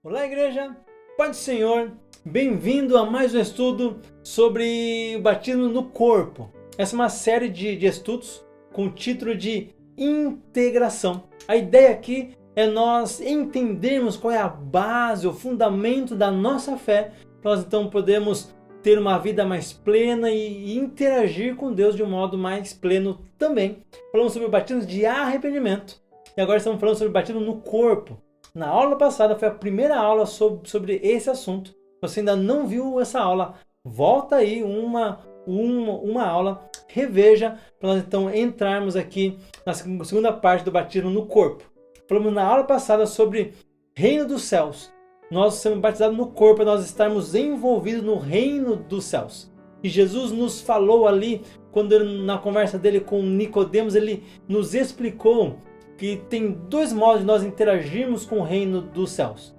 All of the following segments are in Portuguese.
Olá, igreja, Pai do Senhor, bem-vindo a mais um estudo sobre o batismo no corpo. Essa é uma série de estudos com o título de integração. A ideia aqui é nós entendermos qual é a base, o fundamento da nossa fé, para nós então podemos ter uma vida mais plena e interagir com Deus de um modo mais pleno também. Falamos sobre o batismo de arrependimento e agora estamos falando sobre o batismo no corpo. Na aula passada foi a primeira aula sobre esse assunto. Se você ainda não viu essa aula, volta aí uma aula, reveja, para nós então entrarmos aqui na segunda parte do batismo no corpo. Falamos na aula passada sobre reino dos céus. Nós somos batizados no corpo para nós estarmos envolvidos no reino dos céus. E Jesus nos falou ali, na conversa dele com Nicodemos, ele nos explicou que tem dois modos de nós interagirmos com o reino dos céus.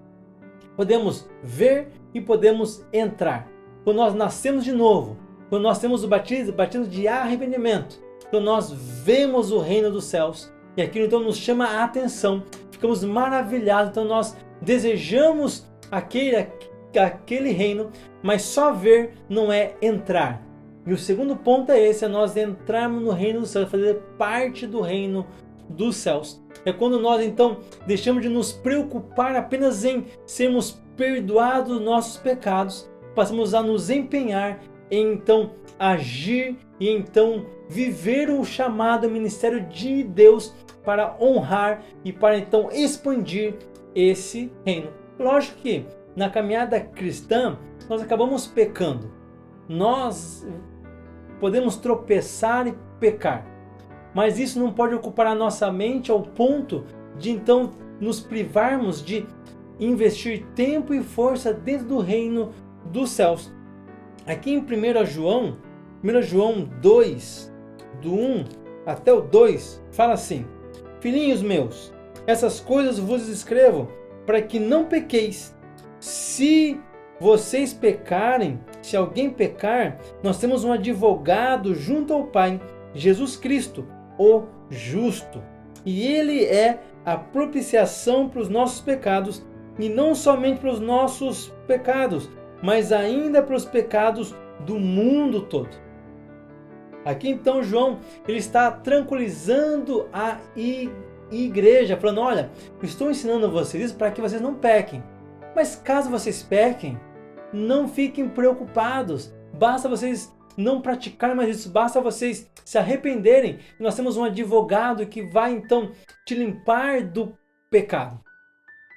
Podemos ver e podemos entrar. Quando nós nascemos de novo, quando nós temos o batismo de arrependimento, quando nós vemos o reino dos céus, e aquilo então nos chama a atenção, ficamos maravilhados, então nós desejamos aquele reino, mas só ver não é entrar. E o segundo ponto é esse, é nós entrarmos no reino dos céus, fazer parte do reino dos céus. É quando nós então deixamos de nos preocupar apenas em sermos perdoados dos nossos pecados, passamos a nos empenhar em então agir e então viver o chamado ministério de Deus para honrar e para então expandir esse reino. Lógico que na caminhada cristã nós acabamos pecando. Nós podemos tropeçar e pecar. Mas isso não pode ocupar a nossa mente ao ponto de então nos privarmos de investir tempo e força dentro do reino dos céus. Aqui em 1 João 2, do 1 até o 2, fala assim: Filhinhos meus, essas coisas vos escrevo para que não pequeis. Se vocês pecarem, se alguém pecar, nós temos um advogado junto ao Pai, Jesus Cristo, o justo. E ele é a propiciação para os nossos pecados, e não somente para os nossos pecados, mas ainda para os pecados do mundo todo. Aqui então João ele está tranquilizando a igreja, falando: olha, estou ensinando vocês isso para que vocês não pequem. Mas caso vocês pequem, não fiquem preocupados. Basta vocês não praticarem mais isso, basta vocês se arrependerem. E nós temos um advogado que vai então te limpar do pecado.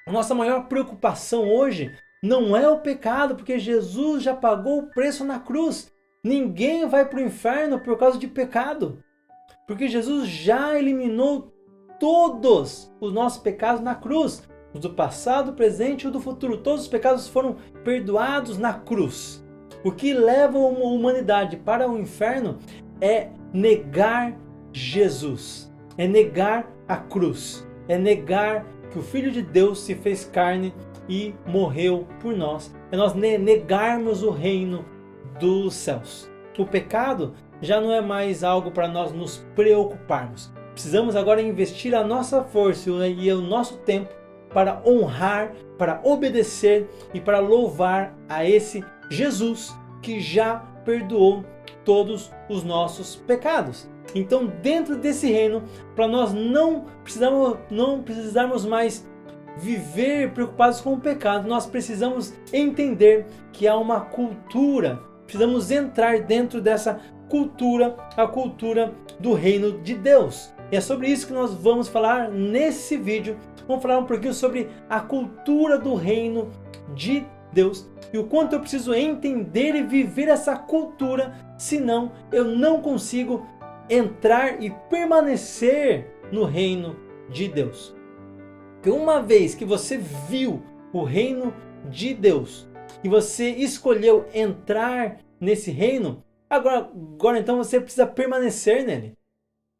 A nossa maior preocupação hoje não é o pecado, porque Jesus já pagou o preço na cruz. Ninguém vai para o inferno por causa de pecado, porque Jesus já eliminou todos os nossos pecados na cruz, os do passado, do presente e do futuro. Todos os pecados foram perdoados na cruz. O que leva a humanidade para o inferno é negar Jesus, é negar a cruz, é negar que o Filho de Deus se fez carne e morreu por nós. É nós negarmos o reino dos céus. O pecado já não é mais algo para nós nos preocuparmos. Precisamos agora investir a nossa força e o nosso tempo para honrar, para obedecer e para louvar a esse Jesus que já perdoou todos os nossos pecados. Então, dentro desse reino, para nós não precisarmos mais viver preocupados com o pecado, nós precisamos entender que há uma cultura. Precisamos entrar dentro dessa cultura, a cultura do reino de Deus. E é sobre isso que nós vamos falar nesse vídeo. Vamos falar um pouquinho sobre a cultura do reino de Deus e o quanto eu preciso entender e viver essa cultura, senão eu não consigo entrar e permanecer no reino de Deus. Porque uma vez que você viu o reino de Deus e você escolheu entrar nesse reino, agora então você precisa permanecer nele.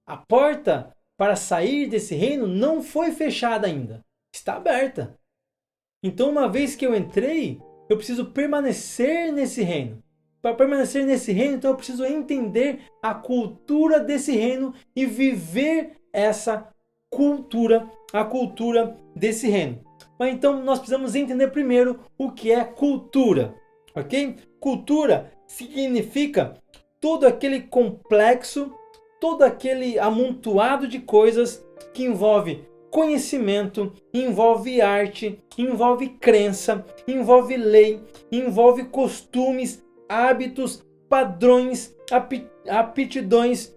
A porta para sair desse reino não foi fechada ainda, está aberta. Então, uma vez que eu entrei, eu preciso permanecer nesse reino. Para permanecer nesse reino, então eu preciso entender a cultura desse reino e viver essa cultura, a cultura desse reino. Mas então nós precisamos entender primeiro o que é cultura, ok? Cultura significa todo aquele complexo, todo aquele amontoado de coisas que envolve conhecimento, envolve arte, envolve crença, envolve lei, envolve costumes, hábitos, padrões, aptidões,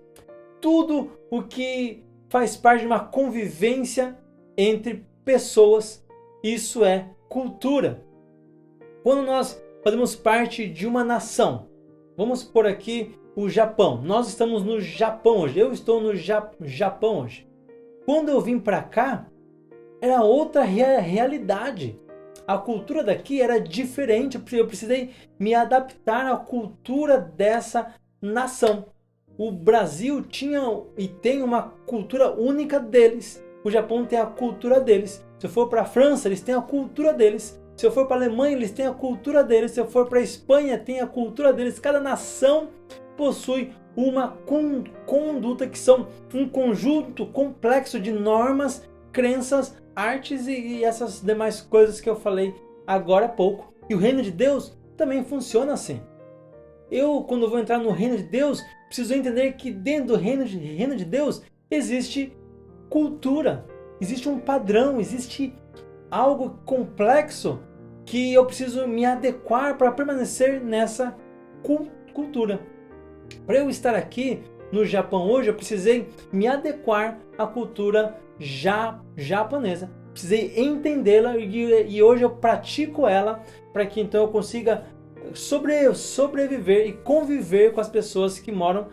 tudo o que faz parte de uma convivência entre pessoas. Isso é cultura. Quando nós fazemos parte de uma nação, vamos por aqui o Japão. Nós estamos no Japão hoje. Eu estou no Japão hoje. Quando eu vim para cá, era outra realidade. A cultura daqui era diferente. Eu precisei me adaptar à cultura dessa nação. O Brasil tinha e tem uma cultura única deles. O Japão tem a cultura deles. Se eu for para a França, eles têm a cultura deles. Se eu for para a Alemanha, eles têm a cultura deles. Se eu for para a Espanha, tem a cultura deles. Cada nação possui uma conduta que são um conjunto complexo de normas, crenças, artes e essas demais coisas que eu falei agora há pouco. E o reino de Deus também funciona assim. Eu, quando vou entrar no reino de Deus, preciso entender que dentro do reino de Deus existe cultura, existe um padrão, existe algo complexo que eu preciso me adequar para permanecer nessa cultura. Para eu estar aqui no Japão hoje, eu precisei me adequar à cultura japonesa. Precisei entendê-la e hoje eu pratico ela para que então eu consiga sobreviver e conviver com as pessoas que moram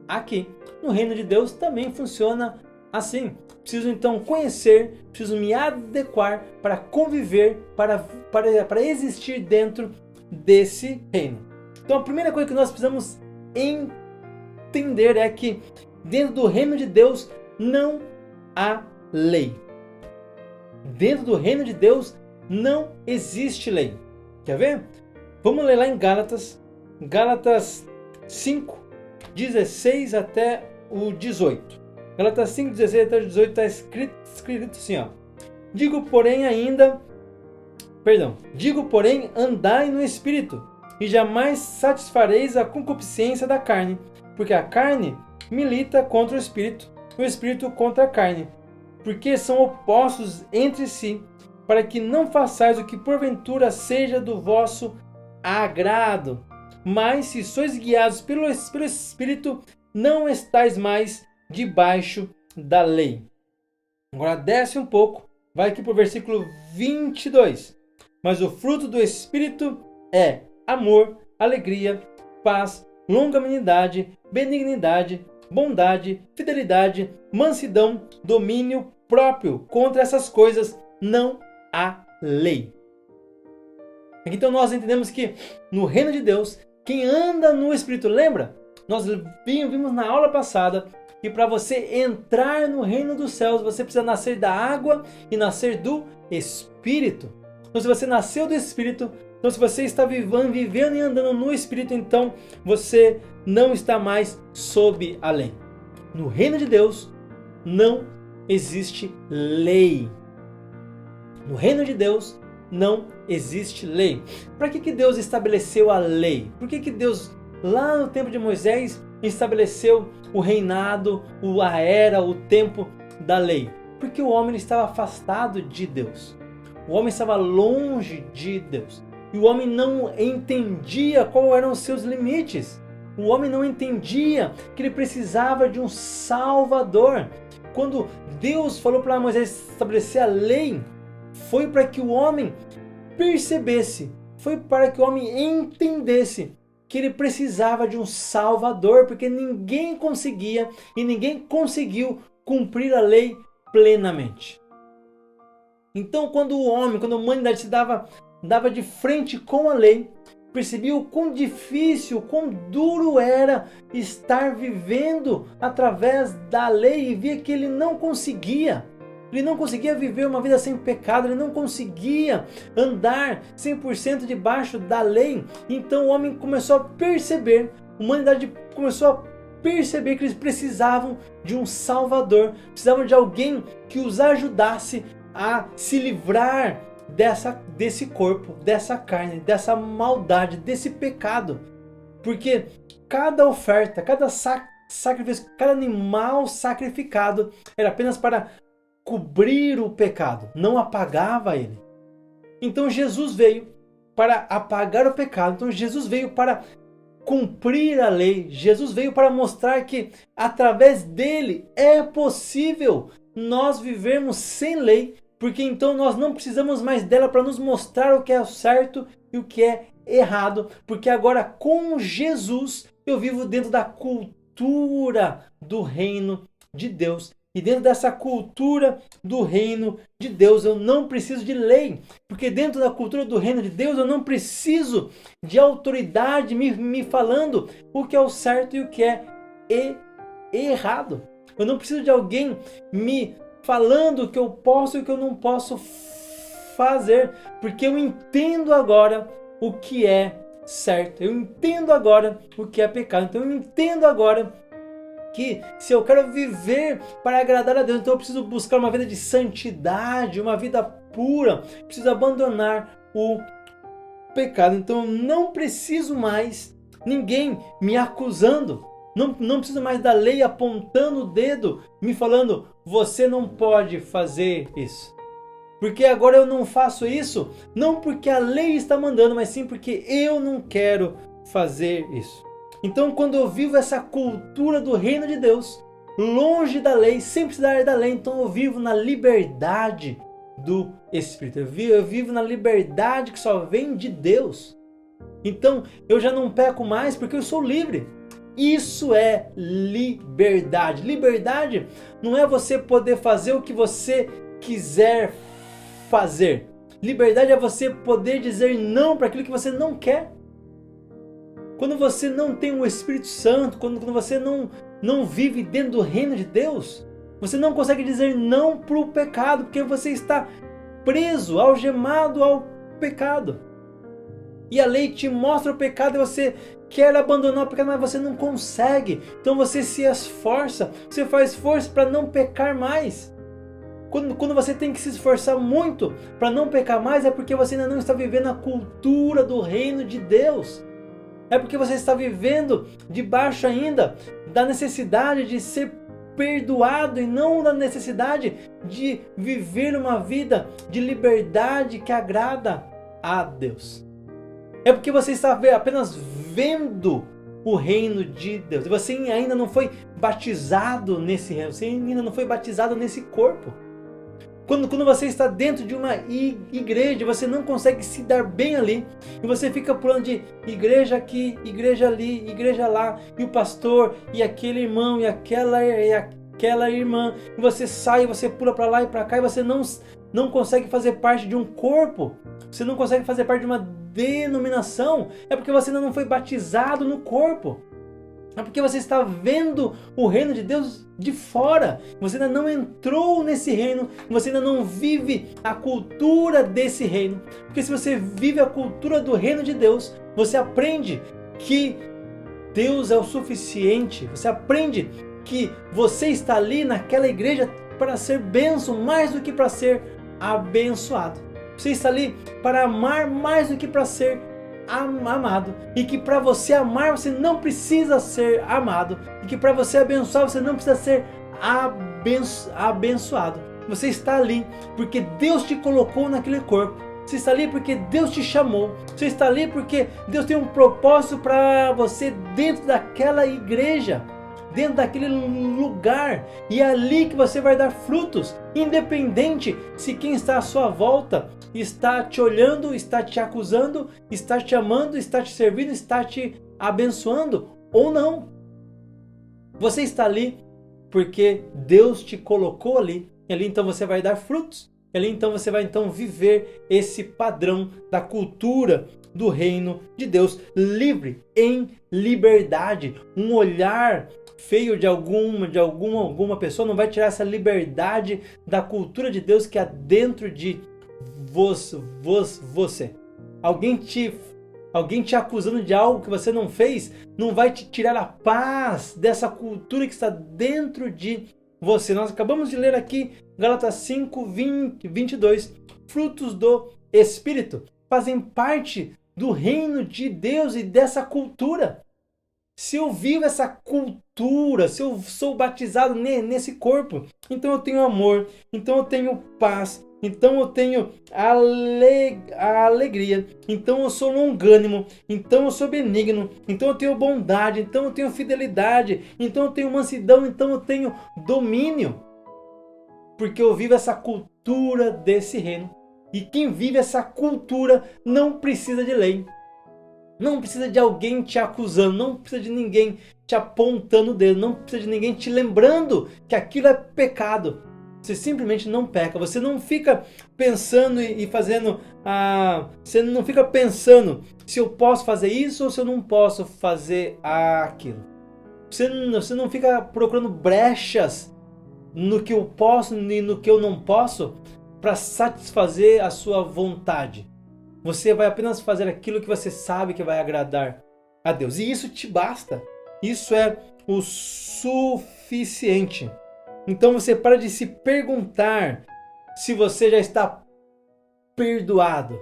aqui. No reino de Deus também funciona assim. Preciso então conhecer, preciso me adequar para conviver, para existir dentro desse reino. Então a primeira coisa que nós precisamos entender é que dentro do reino de Deus não há lei. Dentro do reino de Deus não existe lei. Quer ver? Vamos ler lá em Gálatas 5, 16 até o 18. Gálatas 5, 16 até o 18 está escrito assim, ó. Digo, porém, andai no Espírito, e jamais satisfareis a concupiscência da carne, porque a carne milita contra o Espírito, e o Espírito contra a carne, porque são opostos entre si, para que não façais o que porventura seja do vosso agrado. Mas se sois guiados pelo Espírito, não estáis mais debaixo da lei. Agora desce um pouco, vai aqui para o versículo 22. Mas o fruto do Espírito é amor, alegria, paz, longanimidade, benignidade, bondade, fidelidade, mansidão, domínio próprio. Contra essas coisas não há lei. Então nós entendemos que no reino de Deus, quem anda no Espírito, lembra? Nós vimos na aula passada que para você entrar no reino dos céus, você precisa nascer da água e nascer do Espírito. Então se você nasceu do Espírito, então se você está vivendo e andando no Espírito, então você não está mais sob a lei. No reino de Deus não existe lei. No reino de Deus não existe lei. Para que Deus estabeleceu a lei? Por que Deus, lá no tempo de Moisés, estabeleceu o reinado, a era, o tempo da lei? Porque o homem estava afastado de Deus. O homem estava longe de Deus. E o homem não entendia quais eram os seus limites. O homem não entendia que ele precisava de um Salvador. Quando Deus falou para Moisés estabelecer a lei, foi para que o homem percebesse, foi para que o homem entendesse que ele precisava de um Salvador, porque ninguém conseguia e ninguém conseguiu cumprir a lei plenamente. Então, quando a humanidade se dava de frente com a lei, percebia o quão difícil, o quão duro era estar vivendo através da lei e via que ele não conseguia. Ele não conseguia viver uma vida sem pecado, ele não conseguia andar 100% debaixo da lei. Então o homem começou a perceber, a humanidade começou a que eles precisavam de um Salvador, precisavam de alguém que os ajudasse a se livrar desse corpo, dessa carne, dessa maldade, desse pecado. Porque cada oferta, cada sacrifício, cada animal sacrificado era apenas para cobrir o pecado, não apagava ele. Então Jesus veio para apagar o pecado. Então Jesus veio para cumprir a lei. Jesus veio para mostrar que através dele é possível nós vivermos sem lei, porque então nós não precisamos mais dela para nos mostrar o que é certo e o que é errado, porque agora com Jesus eu vivo dentro da cultura do reino de Deus. E dentro dessa cultura do reino de Deus eu não preciso de lei, porque dentro da cultura do reino de Deus eu não preciso de autoridade me falando o que é o certo e o que é errado. Eu não preciso de alguém me falando o que eu posso e o que eu não posso fazer, porque eu entendo agora o que é certo, eu entendo agora o que é pecado. Então eu entendo agora que se eu quero viver para agradar a Deus, então eu preciso buscar uma vida de santidade, uma vida pura, preciso abandonar o pecado. Então eu não preciso mais ninguém me acusando, não preciso mais da lei apontando o dedo, me falando, você não pode fazer isso. Porque agora eu não faço isso, não porque a lei está mandando, mas sim porque eu não quero fazer isso. Então, quando eu vivo essa cultura do reino de Deus, longe da lei, sem precisar da lei, então eu vivo na liberdade do Espírito. Eu vivo na liberdade que só vem de Deus. Então, eu já não peco mais porque eu sou livre. Isso é liberdade. Liberdade não é você poder fazer o que você quiser fazer. Liberdade é você poder dizer não para aquilo que você não quer. Quando você não tem o Espírito Santo, quando você não vive dentro do reino de Deus, você não consegue dizer não para o pecado, porque você está preso, algemado ao pecado. E a lei te mostra o pecado e você quer abandonar o pecado, mas você não consegue. Então você se esforça, você faz força para não pecar mais. Quando você tem que se esforçar muito para não pecar mais, é porque você ainda não está vivendo a cultura do reino de Deus. É porque você está vivendo debaixo ainda da necessidade de ser perdoado e não da necessidade de viver uma vida de liberdade que agrada a Deus. É porque você está apenas vendo o reino de Deus. Você ainda não foi batizado nesse reino, você ainda não foi batizado nesse corpo. Quando você está dentro de uma igreja, você não consegue se dar bem ali. E você fica pulando de igreja aqui, igreja ali, igreja lá. E o pastor, e aquele irmão, e aquela irmã. E você sai, você pula para lá e para cá. E você não consegue fazer parte de um corpo. Você não consegue fazer parte de uma denominação. É porque você ainda não foi batizado no corpo. É porque você está vendo o reino de Deus de fora. Você ainda não entrou nesse reino. Você ainda não vive a cultura desse reino. Porque se você vive a cultura do reino de Deus, você aprende que Deus é o suficiente. Você aprende que você está ali naquela igreja para ser bênção mais do que para ser abençoado. Você está ali para amar mais do que para ser amado, e que para você amar você não precisa ser amado, e que para você abençoar você não precisa ser abençoado. Você está ali porque Deus te colocou naquele corpo. Você está ali porque Deus te chamou. Você está ali porque Deus tem um propósito para você dentro daquela igreja, dentro daquele lugar, e é ali que você vai dar frutos, independente se quem está à sua volta está te olhando, está te acusando, está te amando, está te servindo, está te abençoando ou não. Você está ali porque Deus te colocou ali, e ali então você vai dar frutos, e ali então você vai então viver esse padrão da cultura do reino de Deus, livre, em liberdade. Um olhar feio de alguma pessoa não vai tirar essa liberdade da cultura de Deus que há dentro de você. Alguém te acusando de algo que você não fez não vai te tirar a paz dessa cultura que está dentro de você. Nós acabamos de ler aqui Gálatas 5, 22. Frutos do Espírito fazem parte do reino de Deus e dessa cultura. Se eu vivo essa cultura, se eu sou batizado nesse corpo, então eu tenho amor, então eu tenho paz, então eu tenho a alegria, então eu sou longânimo, então eu sou benigno, então eu tenho bondade, então eu tenho fidelidade, então eu tenho mansidão, então eu tenho domínio. Porque eu vivo essa cultura desse reino. E quem vive essa cultura não precisa de lei. Não precisa de alguém te acusando, não precisa de ninguém te apontando o dedo, não precisa de ninguém te lembrando que aquilo é pecado. Você simplesmente não peca, você não fica pensando e fazendo, você não fica pensando se eu posso fazer isso ou se eu não posso fazer aquilo. Você não fica procurando brechas no que eu posso e no que eu não posso para satisfazer a sua vontade. Você vai apenas fazer aquilo que você sabe que vai agradar a Deus. E isso te basta. Isso é o suficiente. Então você para de se perguntar se você já está perdoado.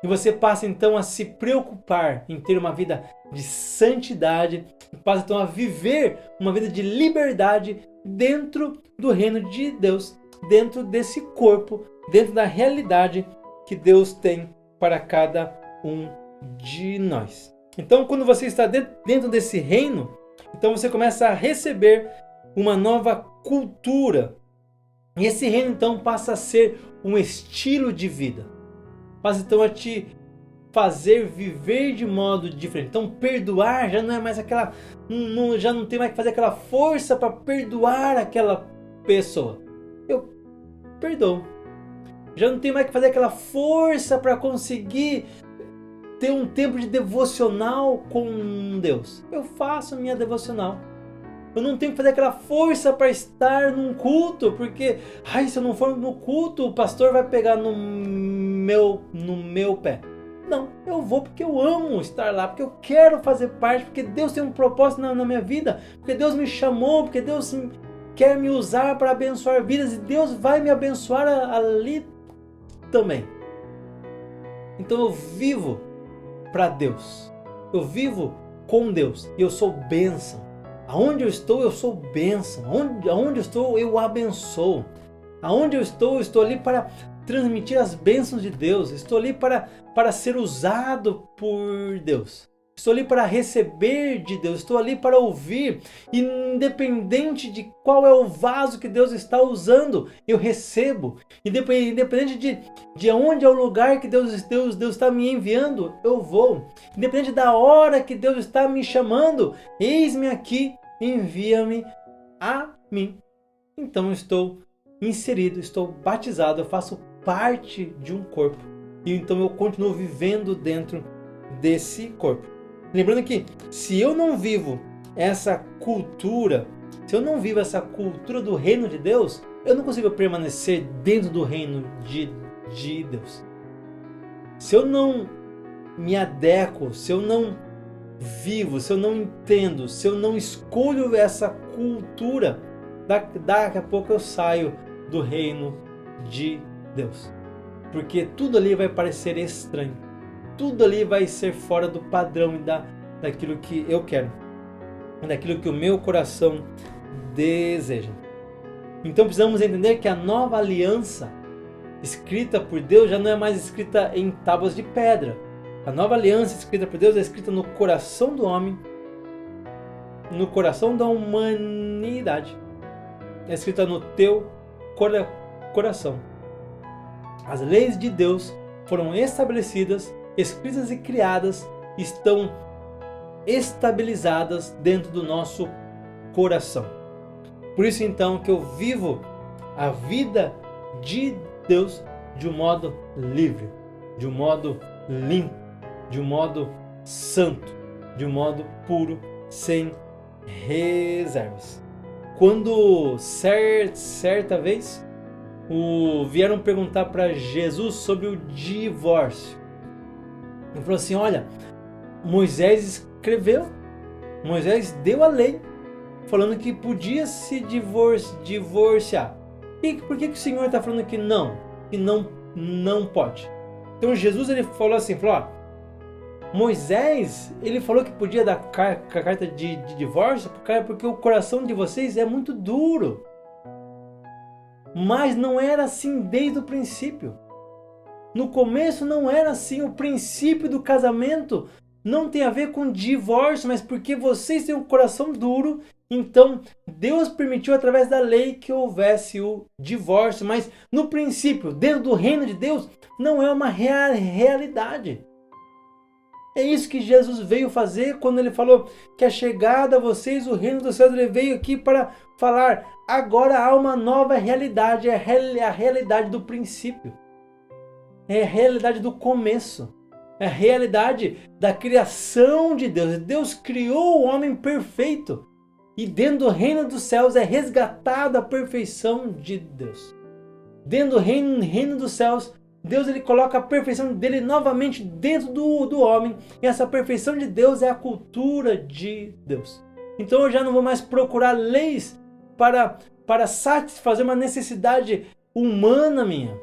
E você passa então a se preocupar em ter uma vida de santidade. Passa então a viver uma vida de liberdade dentro do reino de Deus. Dentro desse corpo. Dentro da realidade que Deus tem para cada um de nós. Então, quando você está dentro desse reino, então você começa a receber uma nova cultura. E esse reino, então, passa a ser um estilo de vida. Passa, então, a te fazer viver de modo diferente. Então, perdoar já não é mais aquela... já não tem mais que fazer aquela força para perdoar aquela pessoa. Eu perdoo. Já não tenho mais que fazer aquela força para conseguir ter um tempo de devocional com Deus. Eu faço minha devocional. Eu não tenho que fazer aquela força para estar num culto, porque se eu não for no culto, o pastor vai pegar no meu pé. Não, eu vou porque eu amo estar lá, porque eu quero fazer parte, porque Deus tem um propósito na minha vida, porque Deus me chamou, porque Deus quer me usar para abençoar vidas e Deus vai me abençoar ali também. Então eu vivo para Deus. Eu vivo com Deus. E eu sou bênção. Aonde eu estou, eu sou bênção. Aonde eu estou, eu abençoo. Aonde eu estou ali para transmitir as bênçãos de Deus. Estou ali para ser usado por Deus. Estou ali para receber de Deus, estou ali para ouvir, independente de qual é o vaso que Deus está usando, eu recebo. Independente de onde é o lugar que Deus está me enviando, eu vou. Independente da hora que Deus está me chamando, eis-me aqui, envia-me a mim. Então eu estou inserido, estou batizado, eu faço parte de um corpo. E então eu continuo vivendo dentro desse corpo. Lembrando que se eu não vivo essa cultura, se eu não vivo essa cultura do reino de Deus, eu não consigo permanecer dentro do reino de Deus. Se eu não me adequo, se eu não vivo, se eu não entendo, se eu não escolho essa cultura, daqui a pouco eu saio do reino de Deus. Porque tudo ali vai parecer estranho. Tudo ali vai ser fora do padrão e daquilo que eu quero, daquilo que o meu coração deseja. Então precisamos entender que a nova aliança escrita por Deus já não é mais escrita em tábuas de pedra. A nova aliança escrita por Deus é escrita no coração do homem, no coração da humanidade. É escrita no teu coração. As leis de Deus foram estabelecidas, escritas e criadas, estão estabilizadas dentro do nosso coração. Por isso então que eu vivo a vida de Deus de um modo livre, de um modo limpo, de um modo santo, de um modo puro, sem reservas. Quando certa vez vieram perguntar para Jesus sobre o divórcio, ele falou assim: olha, Moisés escreveu, Moisés deu a lei, falando que podia se divorciar. E por que o Senhor está falando que não pode? Então Jesus ele falou assim, Moisés ele falou que podia dar carta de divórcio porque o coração de vocês é muito duro. Mas não era assim desde o princípio. No começo não era assim. O princípio do casamento não tem a ver com divórcio, mas porque vocês têm um coração duro, então Deus permitiu através da lei que houvesse o divórcio. Mas no princípio, dentro do reino de Deus, não é uma realidade. É isso que Jesus veio fazer quando ele falou que a chegada a vocês, o reino dos céus, ele veio aqui para falar, agora há uma nova realidade, é a realidade do princípio. É a realidade do começo. É a realidade da criação de Deus. Deus criou o homem perfeito. E dentro do reino dos céus é resgatada a perfeição de Deus. Dentro do reino dos céus, Deus ele coloca a perfeição dele novamente dentro do homem. E essa perfeição de Deus é a cultura de Deus. Então eu já não vou mais procurar leis para satisfazer uma necessidade humana minha.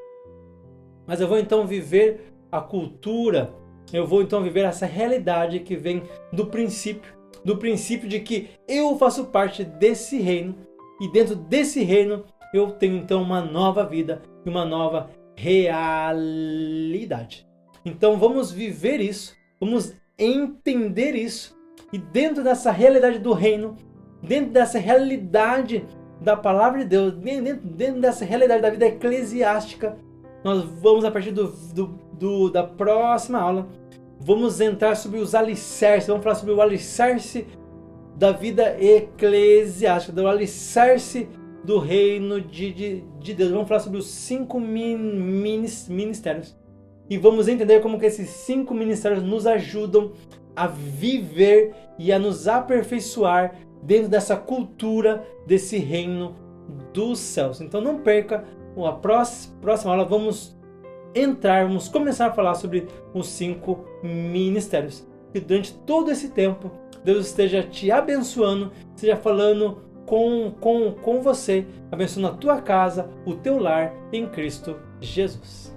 Mas eu vou então viver a cultura, eu vou então viver essa realidade que vem do princípio de que eu faço parte desse reino e dentro desse reino eu tenho então uma nova vida e uma nova realidade. Então vamos viver isso, vamos entender isso e dentro dessa realidade do reino, dentro dessa realidade da palavra de Deus, dentro dessa realidade da vida eclesiástica, nós vamos, a partir da próxima aula, vamos entrar sobre os alicerces, vamos falar sobre o alicerce da vida eclesiástica, do alicerce do reino de Deus. Vamos falar sobre os 5 ministérios. E vamos entender como que esses 5 ministérios nos ajudam a viver e a nos aperfeiçoar dentro dessa cultura, desse reino dos céus. Então não perca a próxima aula, vamos começar a falar sobre os 5 ministérios. E durante todo esse tempo, Deus esteja te abençoando, esteja falando com você, abençoando a tua casa, o teu lar em Cristo Jesus.